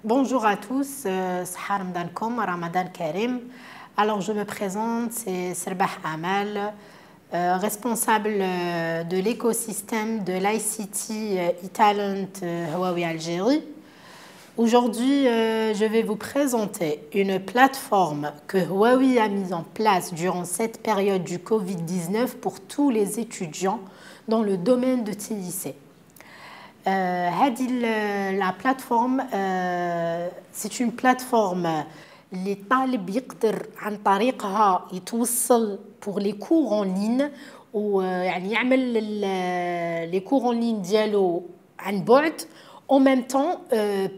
Bonjour à tous, Sahar Ramadankom, Ramadan Karim. Alors je me présente, c'est Serbah Amal, responsable de l'écosystème de l'ICT e-Talent Huawei Algérie. Aujourd'hui, je vais vous présenter une plateforme que Huawei a mise en place durant cette période du Covid-19 pour tous les étudiants dans le domaine de TIC. La plateforme c'est une plateforme اللي الطالب يقدر عن طريقها يتوصل pour les cours en ligne ويعني يعمل les cours en ligne ديالو عن بعد en même temps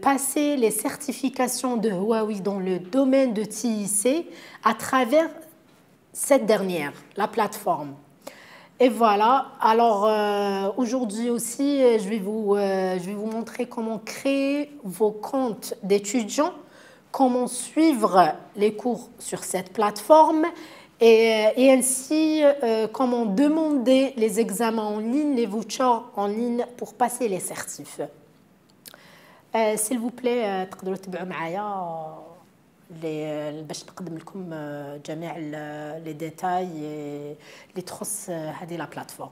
passer les certifications de Huawei dans le domaine de TIC à travers cette dernière, la plateforme. Et voilà, alors aujourd'hui aussi, je vais vous montrer comment créer vos comptes d'étudiants, comment suivre les cours sur cette plateforme et ainsi comment demander les examens en ligne, les vouchers en ligne pour passer les certifs. S'il vous plaît, تقدروا تتبعوا معايا باش نقدم لكم جميع لي ديتاي اللي تخص هذه لا بلاتفورم.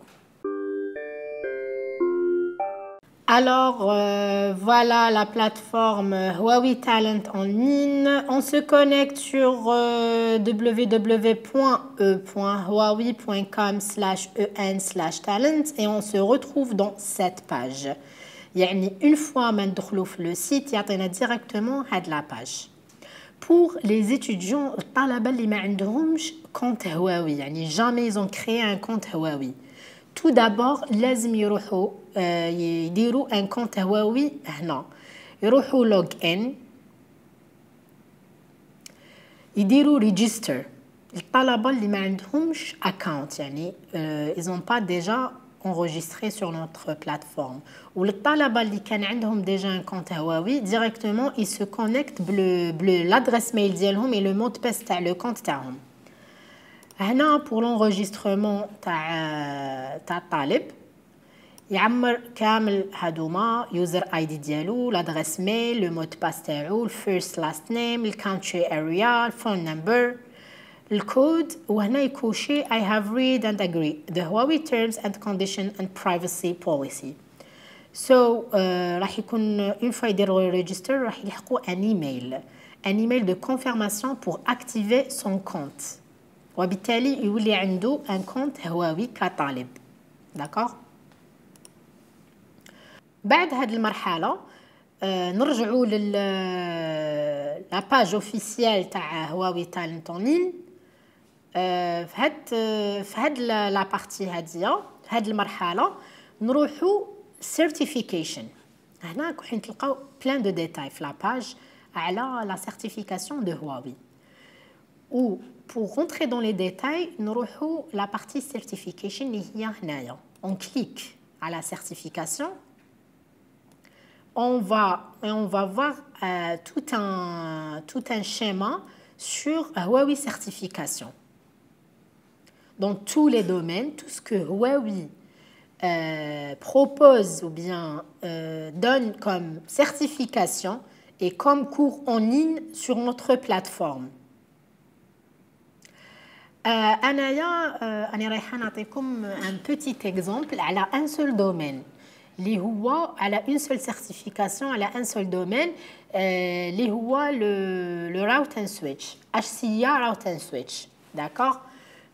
Alors voilà la plateforme Huawei Talent en ligne. On se connecte sur www.e.huawei.com/en/talent et on se retrouve dans cette page. يعني une fois ما ندخلوا في le site يعطينا directement هاد la page. Pour les étudiants الطلبة اللي ما عندهمش compte Huawei يعني jamais ils ont créé un compte Huawei. Tout d'abord لازم يروحوا يديروا un compte Huawei هنا. يروحوا log in يديروا register. الطلبة اللي ما عندهمش account يعني ils n'ont pas déjà enregistré sur notre plateforme. Ou les talabas qui ont déjà un compte Huawei, directement ils se connectent l'adresse mail ديالهم et le mot de passe تاع le compte تاعهم. هنا pour l'enregistrement تاع الطالب يعمر كامل هادوما user ID ديالو, l'adresse mail, le mot de passe تاعو, first last name, le country area, phone number, le code وهنا يكوشي I have read and agree the Huawei terms and conditions and privacy policy. So راح يكون une fois يديروا register راح يلحقوا un email de confirmation pour activer son compte وبالتالي يولي عنده un compte Huawei كطالب. D'accord. بعد هذه المرحلة نرجعوا la page officielle تاع Huawei Talent en ligne. في هاد لا بارتي هاديه في هاد المرحله نروحوا certification. هنا راح تلقاو plein de détails في لا باج على la certification de Huawei. Ou pour rentrer dans les détails نروحوا la partie certification اللي هي هنايا. On clique à la certification. On va voir tout un schéma sur Huawei certification. Dans tous les domaines, tout ce que Huawei propose ou bien donne comme certification et comme cours en ligne sur notre plateforme. أنا رايحة نعطيكم un petit exemple على un seul domaine اللي هو على une seule certification على un seul domaine اللي هو le route and switch HCIA route and switch. D'accord.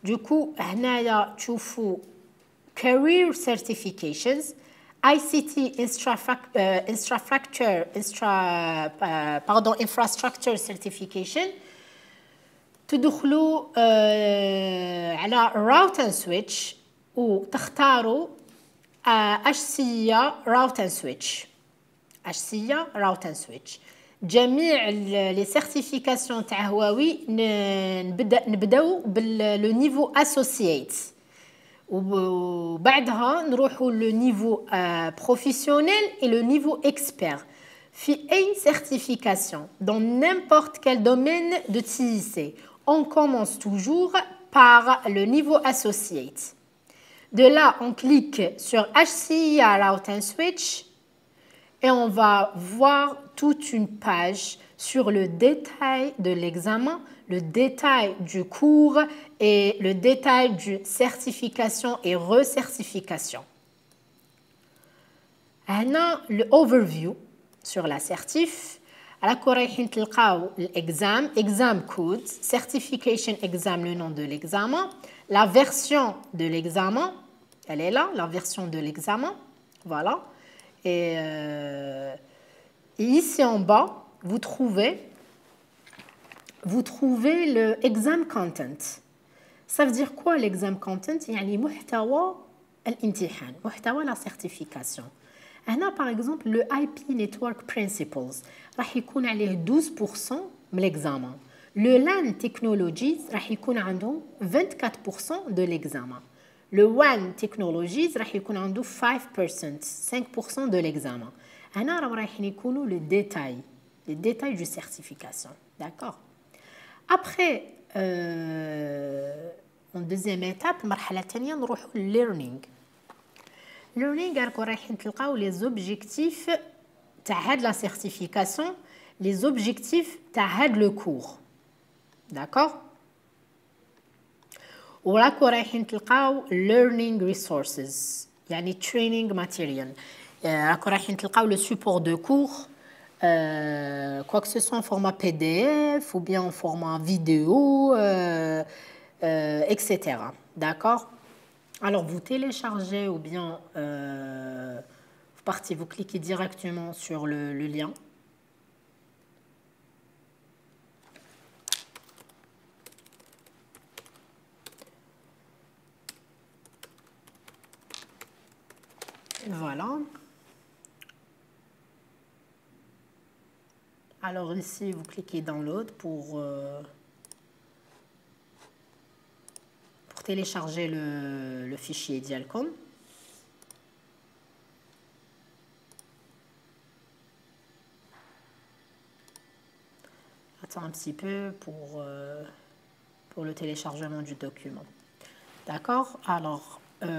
Du coup, هنايا تشوفوا career certifications, ICT infrastructure certification. تدخلوا على route and switch وتختاروا HCIA route and switch. HCIA route and switch. جميع les certifications تاع هواوي نبداو باللو نيفو associate وبعدها نروحوا لو نيفو professionnel et le niveau expert في اي certification dans n'importe quel domaine de TIC. On commence toujours par le niveau associate. De là, on clique sur HCIA route and switch et on va voir toute une page sur le détail de l'examen, le détail du cours et le détail de certification et recertification. هنا l'overview sur la certif. راكو رايحين تلقاو l'examen, exam code, certification exam, le nom de l'examen, la version de l'examen, elle est là, la version de l'examen, voilà. Et ici en bas, vous trouvez le exam content. Ça veut dire quoi l'exam content? يعني محتوى الامتحان, محتوى la certification. هنا par exemple le IP Network Principles راح يكون عليه 12% من l'examen. Le LAN Technologies راح يكون عنده 24% de l'examen. Le WAN Technologies راح يكون عنده 5% de l'examen. هنا رايحين يكونوا le détail du certification. D'accord? Après, en deuxième étape, المرحلة الثانية نروحوا learning. Learning, راكو رايحين تلقاو les objectifs تاع هاد la certification, les objectifs تاع هاد le cours. D'accord? وراكو رايحين تلقاو learning resources, يعني training material. راكو رايحين تلقاو le support de cours, quoi que ce soit en format PDF ou bien en format vidéo, etc. D'accord? Alors, vous téléchargez ou bien vous partez, vous cliquez directement sur le lien. Voilà. Alors ici, vous cliquez download pour télécharger le fichier Dialcom. Attends un petit peu pour le téléchargement du document. D'accord? Alors, c'est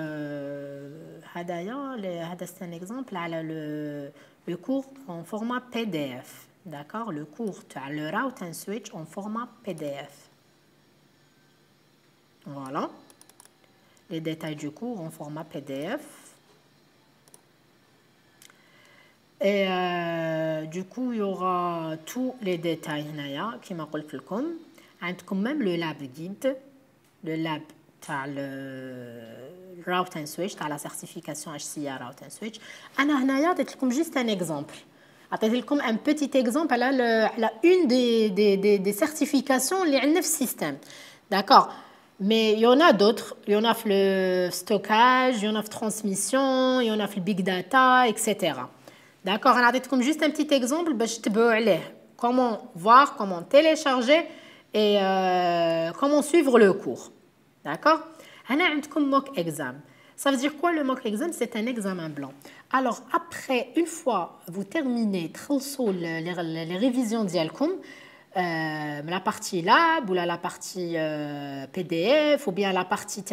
un exemple à le cours en format PDF. D'accord? Le cours, tu as le route and switch en format PDF. Voilà. Les détails du cours en format PDF. Et du coup, il y aura tous les détails qui m'a قلت لكم. عندكم même le lab guide, le lab تاع le route and switch تاع la certification HCA route and switch. أنا هنايا عطيت لكم juste un exemple. عطيت لكم un petit exemple على une des certifications اللي عندنا في السيستم. D'accord? Mais il y en a d'autres. Il y en a le stockage, il y en a le transmission, il y en a le big data, etc. D'accord? On a dit comme juste un petit exemple. Comment voir, comment télécharger et comment suivre le cours. D'accord? On a un mock exam. Ça veut dire quoi le mock exam? C'est un examen blanc. Alors après, une fois vous terminez les révisions d'Ialcom, la partie lab ou la partie PDF ou bien la partie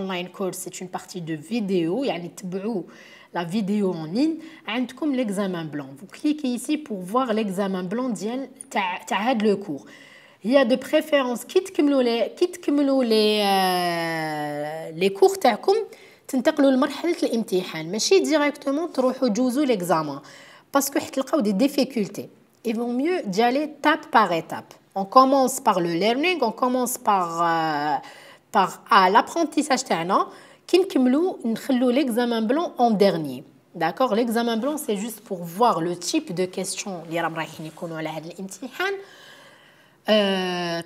online course, c'est une partie de vidéo, يعني تبعوا la vidéo en ligne. عندكم l'examen blanc. Vous cliquez ici pour voir l'examen blanc تاع هاد le cours. Il y a de préférence كي تكملوا les cours تاعكم تنتقلوا لمرحله الامتحان ماشي ديريكتومون تروحوا تجوزوا l'examen parce que تلقاو des difficultés. Il vaut mieux d'y aller étape par étape. On commence par le learning, on commence par l'apprentissage تاعنا كي نكملوا نخلوا l'examen blanc en dernier. D'accord? L'examen blanc c'est juste pour voir le type de questions اللي رايحين يكونوا على هذا الامتحان,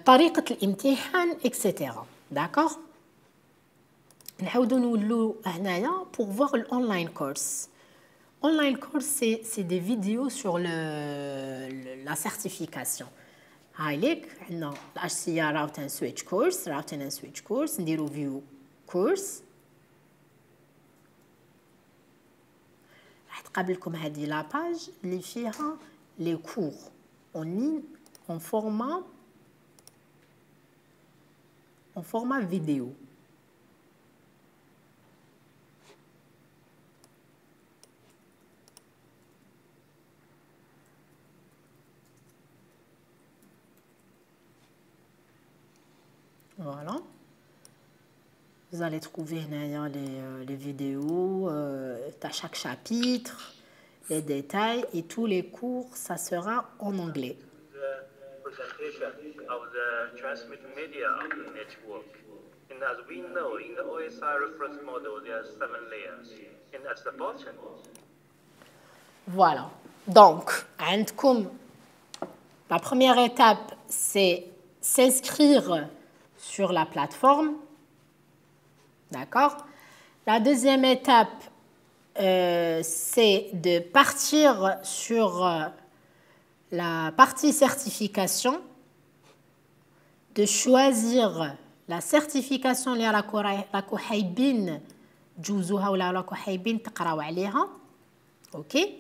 طريقة الامتحان, etc. D'accord? نعاودوا نولوا هنايا pour voir l'online course. Online course, c'est des vidéos sur la certification. هايليك عندنا HCA route and switch course, routing and switch course, نديرو view course. راح تقابلكم هذه لا باج اللي فيها les cours en ligne en format vidéo. Vous allez trouver les vidéos à chaque chapitre, les détails et tous les cours, ça sera en anglais. Presentation of the transmit media of the network. And as we know, in the OSI reference model, there are 7 layers. And at the bottom, voilà. Donc, عندكم, la première étape, c'est s'inscrire sur la plateforme. D'accord? La deuxième étape, c'est de partir sur la partie certification, de choisir la certification اللي راكو حايبين تجوزوها ولا راكو حايبين تقراو عليها. اوكي.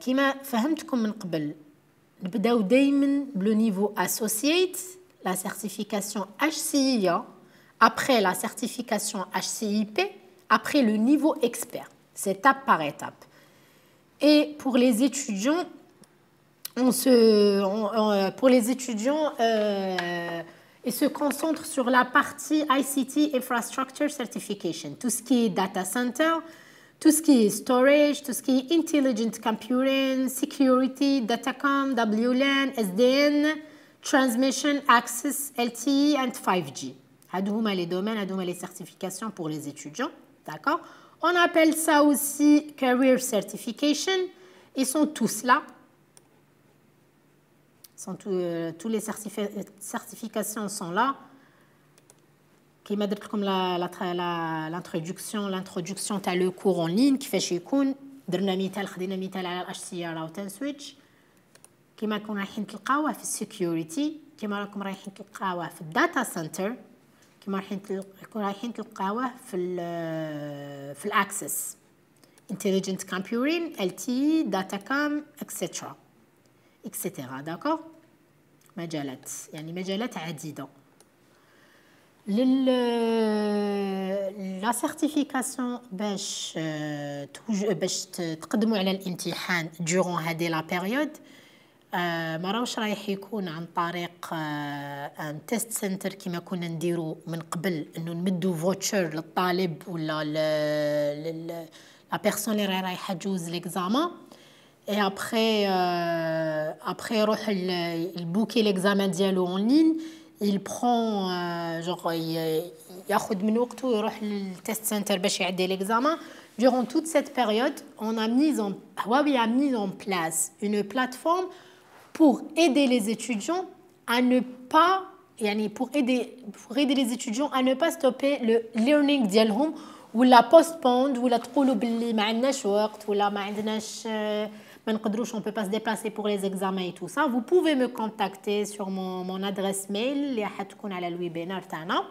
كما فهمتكم من قبل نبداو دائما بلو نيفو associate, la certification HCIA, après la certification HCIP, après le niveau expert. C'est étape par étape. Et pour les étudiants, ils se concentrent sur la partie ICT Infrastructure Certification, tout ce qui est data center, tout ce qui est storage, tout ce qui est intelligent computing, security, datacom, WLAN, SDN, transmission, access, LTE and 5G. هادوما les domaines, هادوما les certifications pour les étudiants, d'accord? On appelle ça aussi career certification. Ils sont tous là. Tous les certifications sont là. كما درت لكم l'introduction تاع le cours en ligne كيفاش يكون. درنا مثال, خدينا مثال على الاتش سي راوتر سويتش. كما راكم رايحين تلقاوه في السيكيورتي, كما راكم رايحين تلقاوه في الداتا سنتر, كما رايحين تلقاوه في الاكسس, intelligent computing, LTE, datacom, etc. d'accord. مجالات, يعني مجالات عديدة. لا سيرتيفيكاسيون باش تقدموا على الامتحان durant هذه لا بيريود, ما راهوش رايح يكون عن طريق ان تيست سنتر كما كنا نديروا من قبل, انه نمدوا فوتشر للطالب ولا لا بيرسون اللي رايحه تجوز ليكزامان. Et après يروح البوكي l'examen ديالو en ligne, il prend ياخذ من وقته ويروح للتست سنتر باش يعدي l'examen. Durant toute cette période, Huawei a mis en place une plateforme pour aider les étudiants à ne pas, pour aider les étudiants à ne pas stopper le learning ديالهم ولا postpone ولا تقولوا باللي ما عندناش وقت ولا ما عندناش on ne peut pas se déplacer pour les examens et tout ça. Vous pouvez me contacter sur mon adresse mail اللي حتكون على الويبينار تاعنا.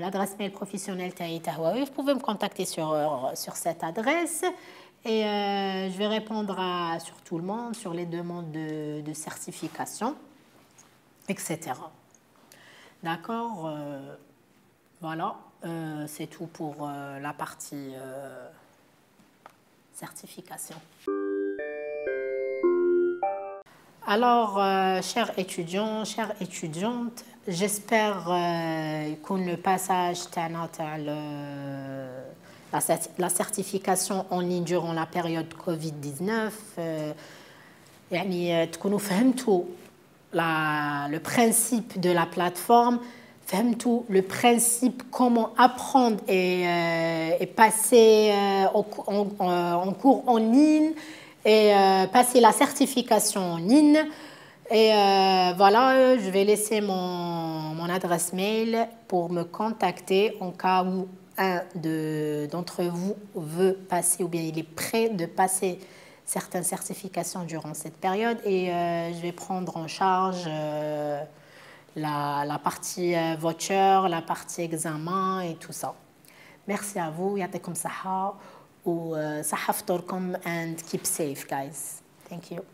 L'adresse mail professionnelle تاعي Huawei. Vous pouvez me contacter sur cette adresse et je vais répondre sur tout le monde, sur les demandes de certification, etc. D'accord. Voilà, c'est tout pour la partie certification. Alors, chers étudiants, chères étudiantes, j'espère que le passage la certification en ligne durant la période Covid-19 تكونوا فهمتوا le principe de la plateforme, فهمتوا le principe comment apprendre et passer en cours en ligne et passer la certification en ligne. Et voilà, je vais laisser mon adresse mail pour me contacter en cas où un d'entre vous veut passer ou bien il est prêt de passer certaines certifications durant cette période. Et je vais prendre en charge la partie voucher, la partie examen et tout ça. Merci à vous. يعطيكم صحة وصحة فطوركم and keep safe guys. Thank you.